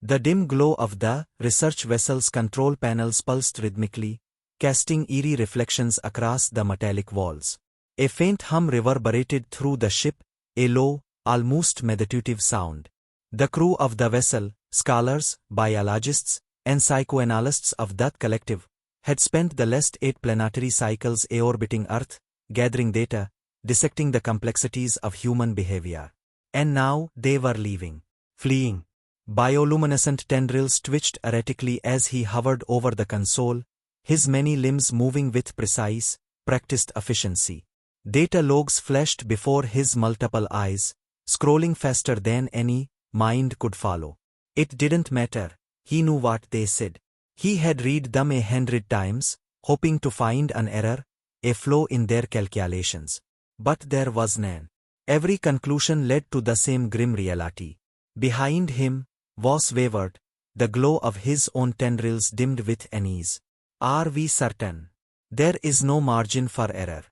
The dim glow of the research vessel's control panels pulsed rhythmically, casting eerie reflections across the metallic walls. A faint hum reverberated through the ship, a low, almost meditative sound. The crew of the vessel, scholars, biologists, and psychoanalysts of that collective, had spent the last 8 planetary cycles orbiting Earth, gathering data, dissecting the complexities of human behavior. And now they were leaving. Fleeing. Bioluminescent tendrils twitched erratically as he hovered over the console, his many limbs moving with precise, practiced efficiency. Data logs flashed before his multiple eyes, scrolling faster than any mind could follow. It didn't matter, he knew what they said. He had read them 100 times, hoping to find an error, a flaw in their calculations. But there was none. Every conclusion led to the same grim reality. Behind him, Voss wavered, the glow of his own tendrils dimmed with unease. Are we certain? There is no margin for error.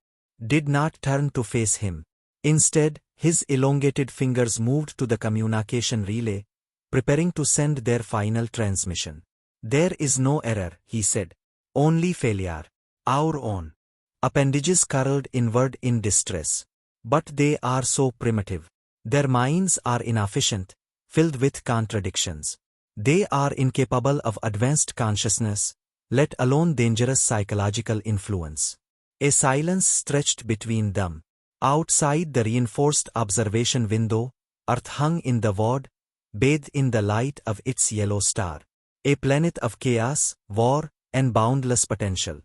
Did not turn to face him. Instead, his elongated fingers moved to the communication relay, preparing to send their final transmission. There is no error, he said. Only failure. Our own. Appendages curled inward in distress. But they are so primitive. Their minds are inefficient, filled with contradictions. They are incapable of advanced consciousness, let alone dangerous psychological influence. A silence stretched between them. Outside the reinforced observation window, Earth hung in the void, bathed in the light of its yellow star. A planet of chaos, war, and boundless potential.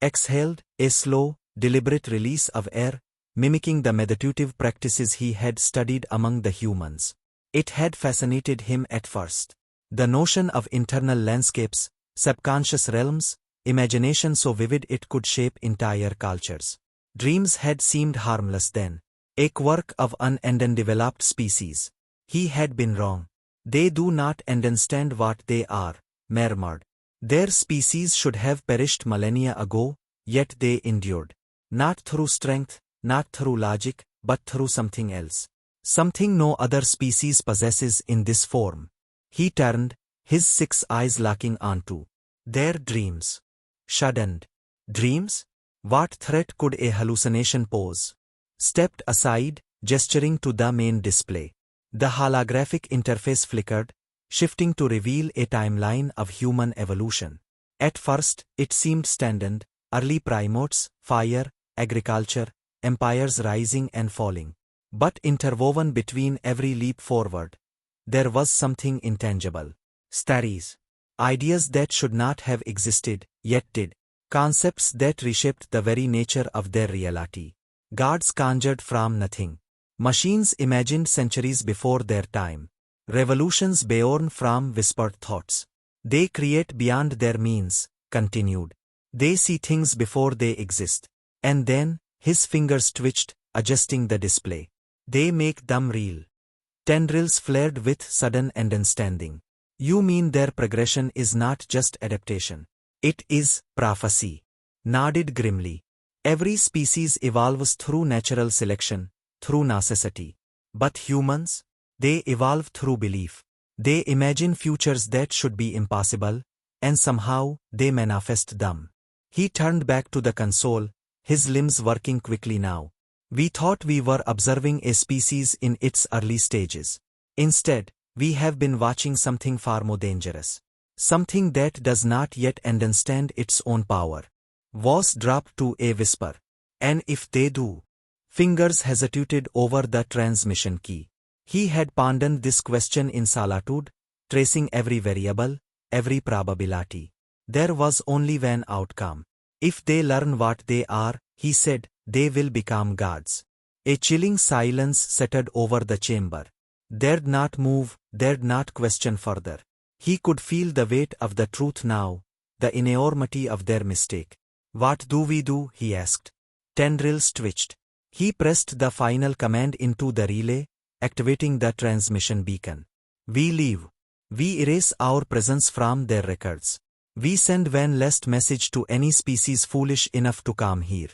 Exhaled, a slow, deliberate release of air, mimicking the meditative practices he had studied among the humans. It had fascinated him at first. The notion of internal landscapes, subconscious realms, imagination so vivid it could shape entire cultures. Dreams had seemed harmless then, a quirk of an undeveloped species. He had been wrong. They do not understand what they are, murmured. Their species should have perished millennia ago, yet they endured. Not through strength, not through logic, but through something else. Something no other species possesses in this form. He turned, his 6 eyes locking onto their dreams. Shuddered. Dreams? What threat could a hallucination pose? Stepped aside, gesturing to the main display. The holographic interface flickered, shifting to reveal a timeline of human evolution. At first, it seemed standard, early primates, fire, agriculture, empires rising and falling. But interwoven between every leap forward, there was something intangible. Stories. Ideas that should not have existed, yet did. Concepts that reshaped the very nature of their reality. Gods conjured from nothing. Machines imagined centuries before their time. Revolutions born from whispered thoughts. They create beyond their means, continued. They see things before they exist. And then, his fingers twitched, adjusting the display. They make them real. Tendrils flared with sudden understanding. You mean their progression is not just adaptation. It is prophecy. Nodded grimly. Every species evolves through natural selection, through necessity. But humans? They evolve through belief. They imagine futures that should be impossible, and somehow, they manifest them. He turned back to the console, his limbs working quickly now. We thought we were observing a species in its early stages. Instead, we have been watching something far more dangerous. Something that does not yet understand its own power. Voice dropped to a whisper. And if they do? Fingers hesitated over the transmission key. He had pondered this question in solitude, tracing every variable, every probability. There was only one outcome. If they learn what they are, he said, they will become gods. A chilling silence settled over the chamber. Dared not move, dared not question further. He could feel the weight of the truth now, the enormity of their mistake. What do we do? He asked. Tendrils twitched. He pressed the final command into the relay, activating the transmission beacon. We leave. We erase our presence from their records. We send one last message to any species foolish enough to come here.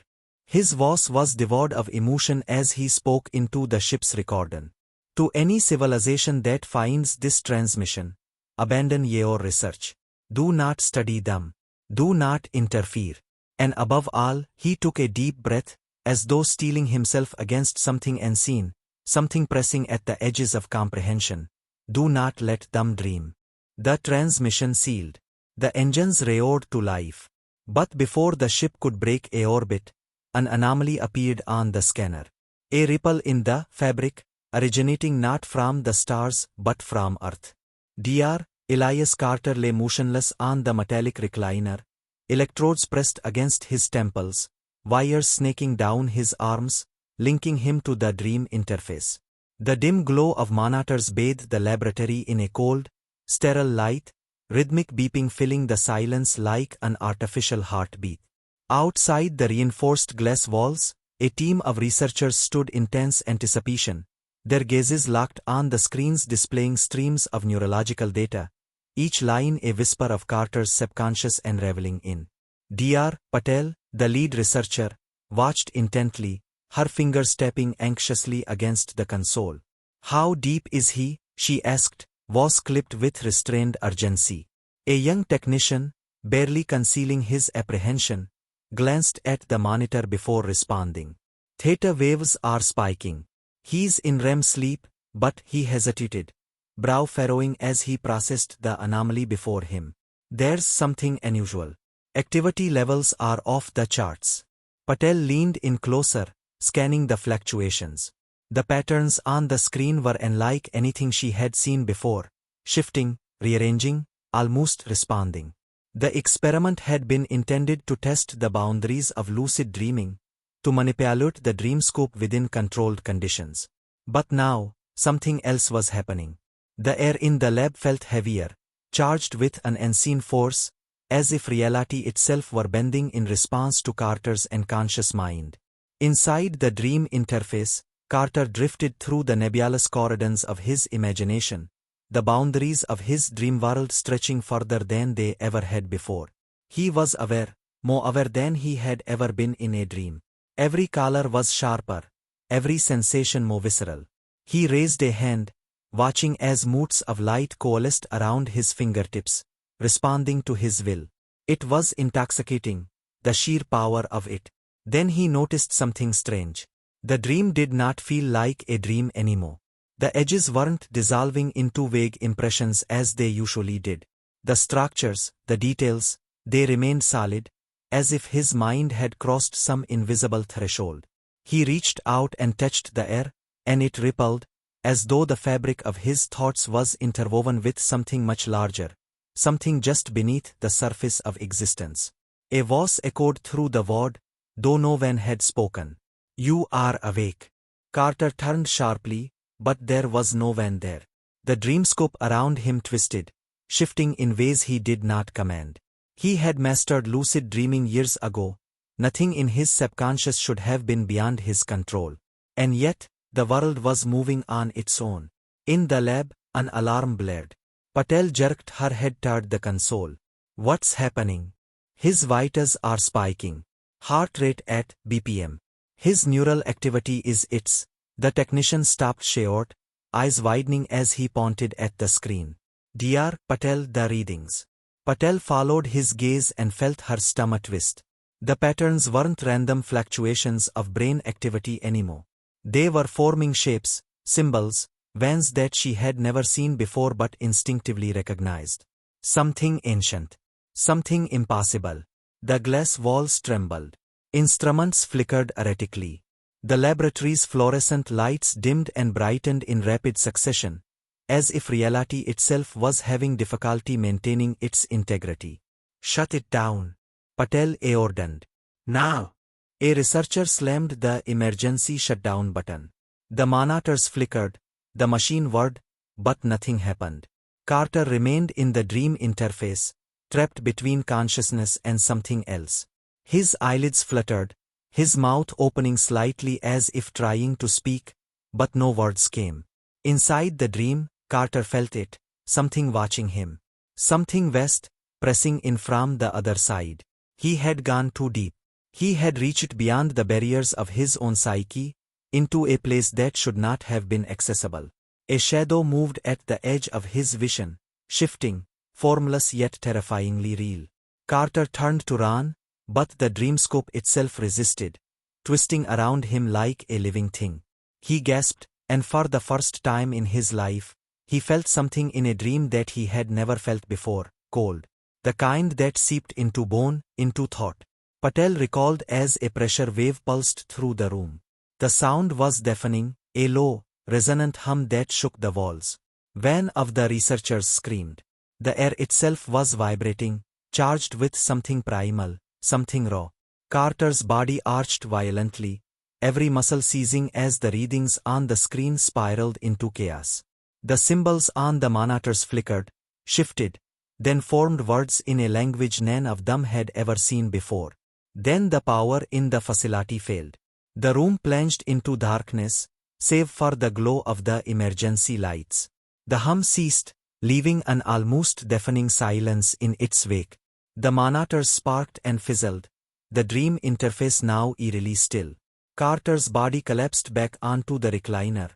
His voice was devoid of emotion as he spoke into the ship's recorder. To any civilization that finds this transmission, abandon your research. Do not study them. Do not interfere. And above all, he took a deep breath, as though steeling himself against something unseen, something pressing at the edges of comprehension. Do not let them dream. The transmission sealed. The engines roared to life. But before the ship could break a orbit, an anomaly appeared on the scanner. A ripple in the fabric, originating not from the stars but from Earth. Dr. Elias Carter lay motionless on the metallic recliner, electrodes pressed against his temples, wires snaking down his arms, linking him to the dream interface. The dim glow of monitors bathed the laboratory in a cold, sterile light, rhythmic beeping filling the silence like an artificial heartbeat. Outside the reinforced glass walls, a team of researchers stood in tense anticipation, their gazes locked on the screens displaying streams of neurological data, each line a whisper of Carter's subconscious unraveling in. Dr. Patel, the lead researcher, watched intently, her fingers tapping anxiously against the console. "How deep is he?" she asked, voice clipped with restrained urgency. A young technician, barely concealing his apprehension, glanced at the monitor before responding. "Theta waves are spiking. He's in REM sleep," but he hesitated, brow furrowing as he processed the anomaly before him. "There's something unusual. Activity levels are off the charts." Patel leaned in closer, scanning the fluctuations. The patterns on the screen were unlike anything she had seen before, shifting, rearranging, almost responding. The experiment had been intended to test the boundaries of lucid dreaming, to manipulate the dreamscape within controlled conditions. But now, something else was happening. The air in the lab felt heavier, charged with an unseen force, as if reality itself were bending in response to Carter's unconscious mind. Inside the dream interface, Carter drifted through the nebulous corridors of his imagination, the boundaries of his dream world stretching further than they ever had before. He was aware, more aware than he had ever been in a dream. Every color was sharper, every sensation more visceral. He raised a hand, watching as moods of light coalesced around his fingertips, responding to his will. It was intoxicating, the sheer power of it. Then he noticed something strange. The dream did not feel like a dream anymore. The edges weren't dissolving into vague impressions as they usually did. The structures, the details, they remained solid, as if his mind had crossed some invisible threshold. He reached out and touched the air, and it rippled, as though the fabric of his thoughts was interwoven with something much larger, something just beneath the surface of existence. A voice echoed through the ward, though no one had spoken. "You are awake." Carter turned sharply, but there was no one there. The dreamscape around him twisted, shifting in ways he did not command. He had mastered lucid dreaming years ago. Nothing in his subconscious should have been beyond his control. And yet, the world was moving on its own. In the lab, an alarm blared. Patel jerked her head toward the console. "What's happening?" "His vitals are spiking. Heart rate at BPM. His neural activity is its." The technician stopped short, eyes widening as he pointed at the screen. "Dr. Patel, the readings." Patel followed his gaze and felt her stomach twist. The patterns weren't random fluctuations of brain activity anymore. They were forming shapes, symbols, veins that she had never seen before but instinctively recognized. Something ancient. Something impossible. The glass walls trembled. Instruments flickered erratically. The laboratory's fluorescent lights dimmed and brightened in rapid succession, as if reality itself was having difficulty maintaining its integrity. "Shut it down," Patel ordered. "Now." A researcher slammed the emergency shutdown button. The monitors flickered, the machine whirred, but nothing happened. Carter remained in the dream interface, trapped between consciousness and something else. His eyelids fluttered, his mouth opening slightly as if trying to speak, but no words came. Inside the dream, Carter felt it, something watching him. Something vast, pressing in from the other side. He had gone too deep. He had reached beyond the barriers of his own psyche, into a place that should not have been accessible. A shadow moved at the edge of his vision, shifting, formless yet terrifyingly real. Carter turned to run, but the Dreamscape itself resisted, twisting around him like a living thing. He gasped, and for the first time in his life, he felt something in a dream that he had never felt before, cold. The kind that seeped into bone, into thought. Patel recalled as a pressure wave pulsed through the room. The sound was deafening, a low, resonant hum that shook the walls. One of the researchers screamed. The air itself was vibrating, charged with something primal, something raw. Carter's body arched violently, every muscle seizing as the readings on the screen spiraled into chaos. The symbols on the monitors flickered, shifted, then formed words in a language none of them had ever seen before. Then the power in the facility failed. The room plunged into darkness, save for the glow of the emergency lights. The hum ceased, leaving an almost deafening silence in its wake. The monitors sparked and fizzled, the dream interface now eerily still. Carter's body collapsed back onto the recliner,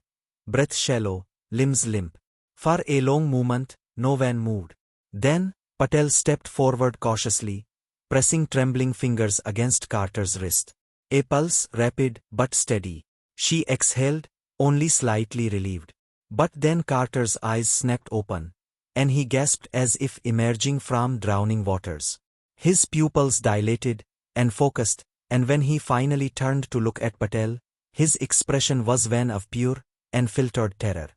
breath shallow, limbs limp. For a long moment, no one moved. Then, Patel stepped forward cautiously, pressing trembling fingers against Carter's wrist. A pulse, rapid but steady. She exhaled, only slightly relieved. But then Carter's eyes snapped open, and he gasped as if emerging from drowning waters. His pupils dilated and focused, and when he finally turned to look at Patel, his expression was one of pure, unfiltered terror.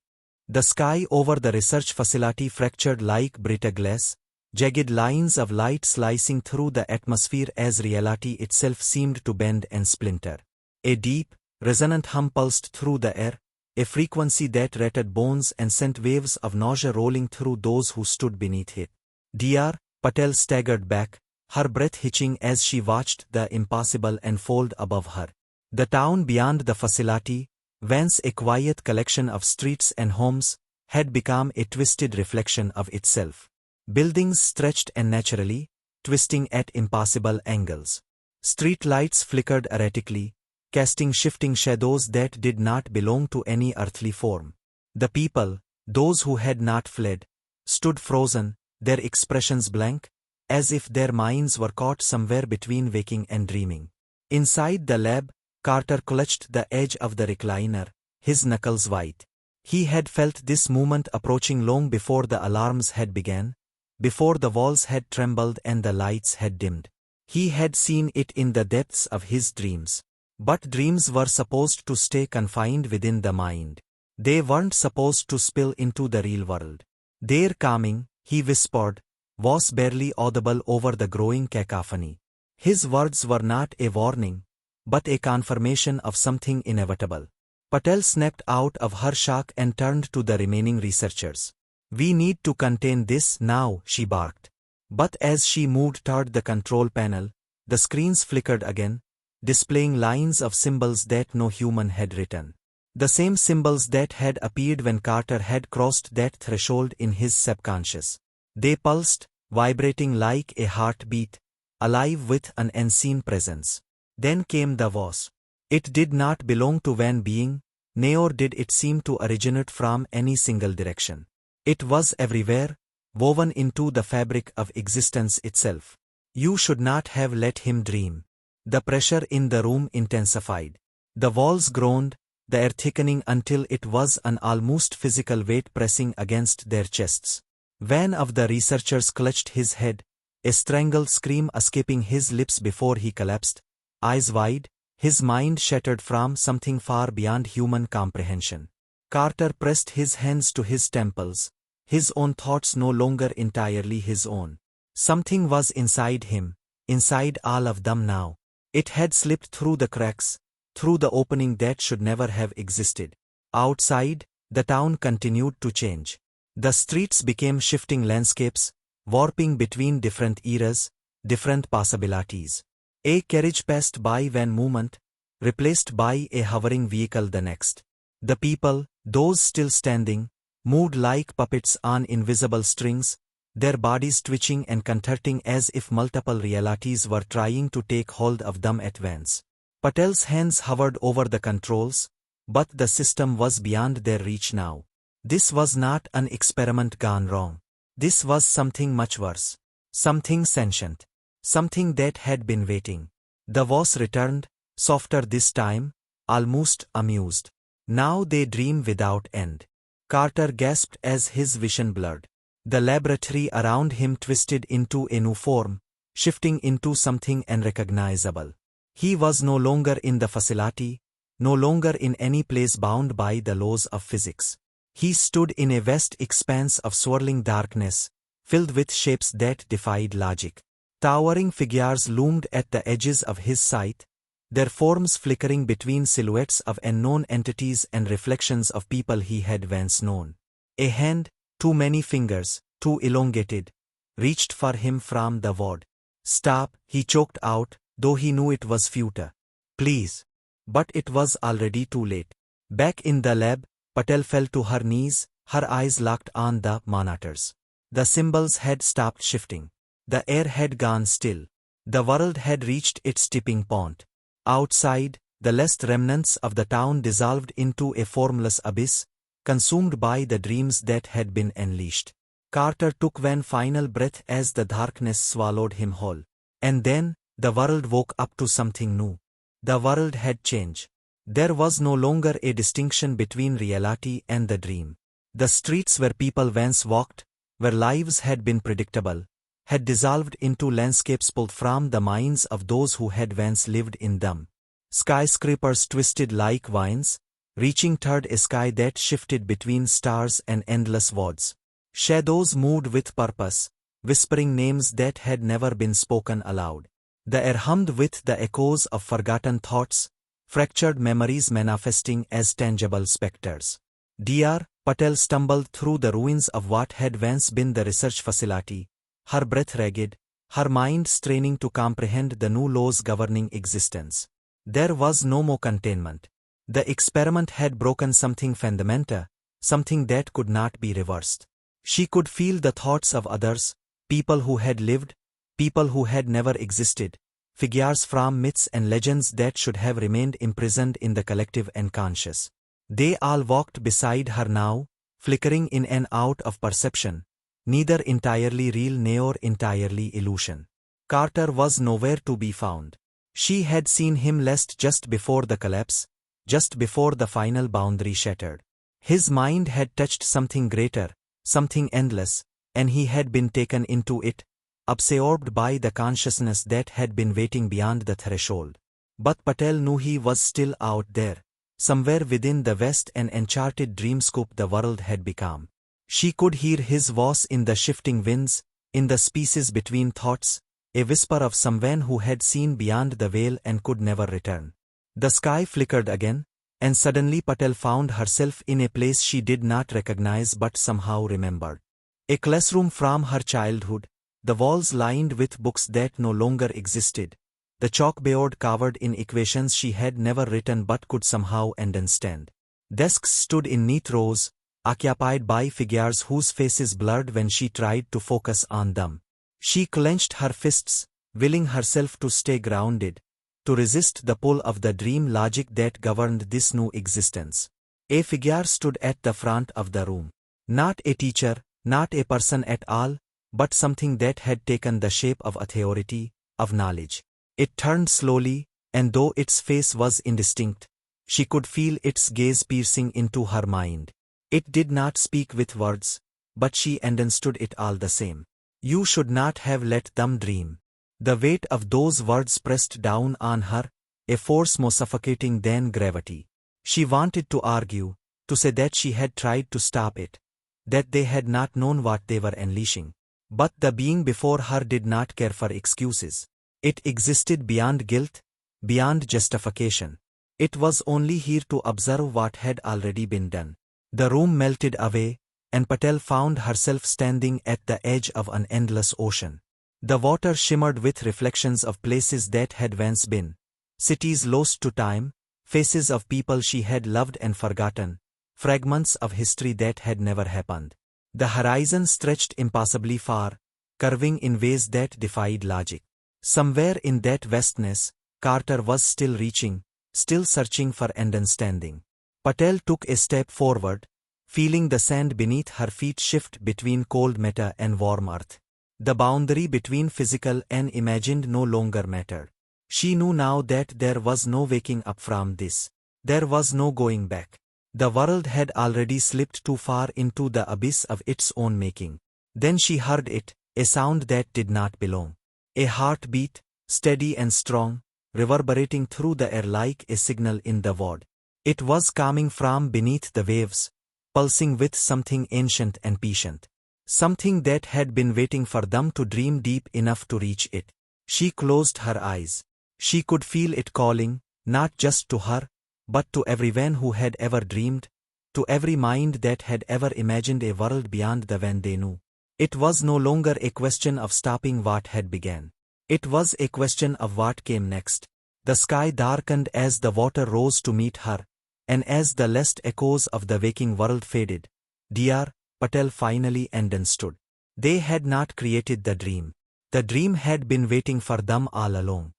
The sky over the research facility fractured like brittle glass, jagged lines of light slicing through the atmosphere as reality itself seemed to bend and splinter. A deep, resonant hum pulsed through the air, a frequency that rattled bones and sent waves of nausea rolling through those who stood beneath it. Dr. Patel staggered back, her breath hitching as she watched the impossible unfold above her. The town beyond the facility, once a quiet collection of streets and homes, had become a twisted reflection of itself. Buildings stretched unnaturally, twisting at impossible angles. Street lights flickered erratically, casting shifting shadows that did not belong to any earthly form. The people, those who had not fled, stood frozen, their expressions blank, as if their minds were caught somewhere between waking and dreaming. Inside the lab, Carter clutched the edge of the recliner, his knuckles white. He had felt this moment approaching long before the alarms had begun, before the walls had trembled and the lights had dimmed. He had seen it in the depths of his dreams. But dreams were supposed to stay confined within the mind. They weren't supposed to spill into the real world. Their calming, he whispered, was barely audible over the growing cacophony. His words were not a warning, but a confirmation of something inevitable. Patel snapped out of her shock and turned to the remaining researchers. "We need to contain this now," she barked. But as she moved toward the control panel, the screens flickered again, displaying lines of symbols that no human had written. The same symbols that had appeared when Carter had crossed that threshold in his subconscious. They pulsed, vibrating like a heartbeat, alive with an unseen presence. Then came the voice. It did not belong to one being, nor did it seem to originate from any single direction. It was everywhere, woven into the fabric of existence itself. "You should not have let him dream." The pressure in the room intensified. The walls groaned, the air thickening until it was an almost physical weight pressing against their chests. One of the researchers clutched his head, a strangled scream escaping his lips before he collapsed, eyes wide, his mind shattered from something far beyond human comprehension. Carter pressed his hands to his temples, his own thoughts no longer entirely his own. Something was inside him, inside all of them now. It had slipped through the cracks, through the opening that should never have existed. Outside, the town continued to change. The streets became shifting landscapes, warping between different eras, different possibilities. A carriage passed by one moment, replaced by a hovering vehicle the next. The people, those still standing, moved like puppets on invisible strings, their bodies twitching and contorting as if multiple realities were trying to take hold of them at once. Patel's hands hovered over the controls, but the system was beyond their reach now. This was not an experiment gone wrong. This was something much worse. Something sentient. Something that had been waiting. The voice returned, softer this time, almost amused. Now they dream without end. Carter gasped as his vision blurred. The laboratory around him twisted into a new form, shifting into something unrecognizable. He was no longer in the facility, no longer in any place bound by the laws of physics. He stood in a vast expanse of swirling darkness, filled with shapes that defied logic. Towering figures loomed at the edges of his sight, their forms flickering between silhouettes of unknown entities and reflections of people he had once known. A hand, too many fingers, too elongated, reached for him from the ward. "Stop," he choked out, though he knew it was futile. "Please." But it was already too late. Back in the lab, Patel fell to her knees, her eyes locked on the monitors. The symbols had stopped shifting. The air had gone still. The world had reached its tipping point. Outside, the last remnants of the town dissolved into a formless abyss, consumed by the dreams that had been unleashed. Carter took one final breath as the darkness swallowed him whole. And then, the world woke up to something new. The world had changed. There was no longer a distinction between reality and the dream. The streets where people once walked, where lives had been predictable, had dissolved into landscapes pulled from the minds of those who had once lived in them. Skyscrapers twisted like vines, reaching toward a sky that shifted between stars and endless voids. Shadows moved with purpose, whispering names that had never been spoken aloud. The air hummed with the echoes of forgotten thoughts, fractured memories manifesting as tangible specters. Dr. Patel stumbled through the ruins of what had once been the research facility, her breath ragged, her mind straining to comprehend the new laws governing existence. There was no more containment. The experiment had broken something fundamental, something that could not be reversed. She could feel the thoughts of others, people who had lived, people who had never existed, figures from myths and legends that should have remained imprisoned in the collective unconscious. They all walked beside her now, flickering in and out of perception, neither entirely real nor entirely illusion. Carter was nowhere to be found. She had seen him last just before the collapse, just before the final boundary shattered. His mind had touched something greater, something endless, and he had been taken into it, absorbed by the consciousness that had been waiting beyond the threshold. But Patel knew he was still out there, somewhere within the vast and uncharted dreamscape the world had become. She could hear his voice in the shifting winds, in the spaces between thoughts, a whisper of someone who had seen beyond the veil and could never return. The sky flickered again, and suddenly Patel found herself in a place she did not recognize but somehow remembered. A classroom from her childhood, the walls lined with books that no longer existed, the chalkboard covered in equations she had never written but could somehow understand. Desks stood in neat rows, occupied by figures whose faces blurred when she tried to focus on them. She clenched her fists, willing herself to stay grounded, to resist the pull of the dream logic that governed this new existence. A figure stood at the front of the room. Not a teacher, not a person at all, but something that had taken the shape of authority, of knowledge. It turned slowly, and though its face was indistinct, she could feel its gaze piercing into her mind. It did not speak with words, but she understood it all the same. "You should not have let them dream." The weight of those words pressed down on her, a force more suffocating than gravity. She wanted to argue, to say that she had tried to stop it, that they had not known what they were unleashing. But the being before her did not care for excuses. It existed beyond guilt, beyond justification. It was only here to observe what had already been done. The room melted away, and Patel found herself standing at the edge of an endless ocean. The water shimmered with reflections of places that had once been, cities lost to time, faces of people she had loved and forgotten, fragments of history that had never happened. The horizon stretched impossibly far, curving in ways that defied logic. Somewhere in that vastness, Carter was still reaching, still searching for understanding. Patel took a step forward, feeling the sand beneath her feet shift between cold matter and warm earth. The boundary between physical and imagined no longer mattered. She knew now that there was no waking up from this. There was no going back. The world had already slipped too far into the abyss of its own making. Then she heard it, a sound that did not belong. A heartbeat, steady and strong, reverberating through the air like a signal in the void. It was coming from beneath the waves, pulsing with something ancient and patient. Something that had been waiting for them to dream deep enough to reach it. She closed her eyes. She could feel it calling, not just to her, but to everyone who had ever dreamed, to every mind that had ever imagined a world beyond the one they knew. It was no longer a question of stopping what had begun. It was a question of what came next. The sky darkened as the water rose to meet her, and as the last echoes of the waking world faded, Dr. Patel finally understood. They had not created the dream. The dream had been waiting for them all along.